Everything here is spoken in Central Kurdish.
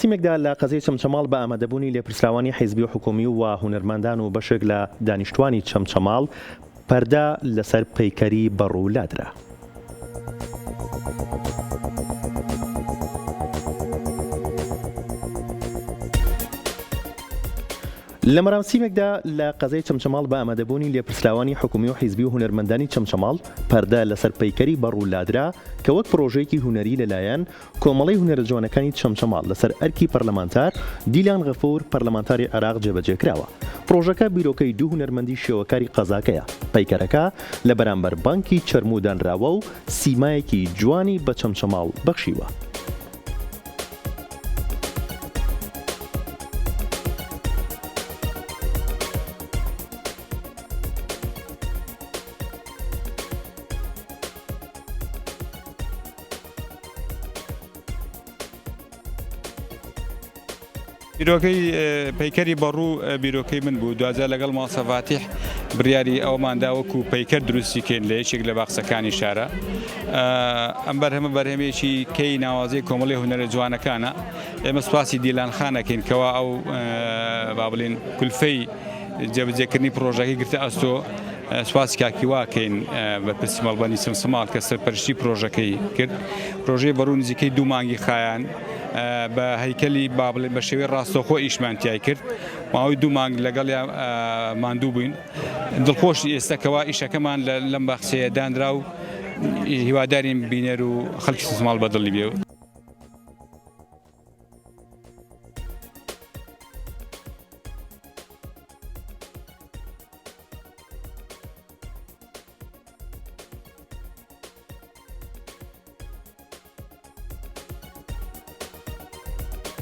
سیمێکدا لە قەزەی چەمچەماڵ بە ئامادەبوونی لێپرسراوانی حیزبی و حکومی و هونەرمەندان و بەشێک لە دانیشتوانی چەمچەماڵ پەردە لەسەر پەیکەری بەڕوو لادرا. لە مەراسیمێکدا لە قەزەی چەمچەماڵ بە ئامادەبوونی لێپرسراوانی حکومی و حیزبی و هونەرمەندانی چەمچەماڵ پەردە لەسەر پەیکەری بەڕوو لادرا کە وەک پرۆژەیەکی هونەری لەلایەن کۆمەڵەی هونەرە جوانەکانی چەمچەماڵ لەسەر ئەرکی پەرلەمانتار دیلان غەفور پەرلەمانتاری عێراق جێبەجێکراوە. پرۆژەکە بیرۆکەی دوو هونەرمەندی شێوەکاری قەزاکەیە. پەیکەرەکە لە بەرامبەر بانکی چەرموو دانراوە و سیمایەکی جوانی بە چەمچەماڵ بەخشیوە. بیرۆکەی پەیکەری بەڕوو بیرۆکەی من بوو. دوازە لەگەڵ ماسە فاتیح بڕیاری ئەوماندا وەکو پەیکەر دروستیکەین لە یەکێک لە باخچەکانی شارە. ئەم بەرهەمە بەرهەمێکی کەی ناوازەی کۆمەڵی هونەرە جوانەکانە. ئێمە سوپاسی دیلان خانەکەین کەوا ئەو با بڵێن کولفەی جێبەجێکردنی پرۆژەکەی گرتە ئەستۆ. سوپاسی کاکیواکەین بە پرسی مەڵبەندی چەمچەماڵ کە سەرپەرشتی پرۆژەکەی کرد. پرۆژەی بەڕوو نزیکەی 2 مانگی خایان بە هەیکەلی با بڵێن بە شێوەی ڕاستەوخۆ ئیشمانتیای کرد. ماوەی 2 مانگ لەگەڵ ماندوو بووین. دڵخۆش ئێستاکەوا ئیشەکەمان لەم باخچەیە دانرا و هیوادارین بینەر و خەڵکی چەمچەماڵ بەدڵی بێ.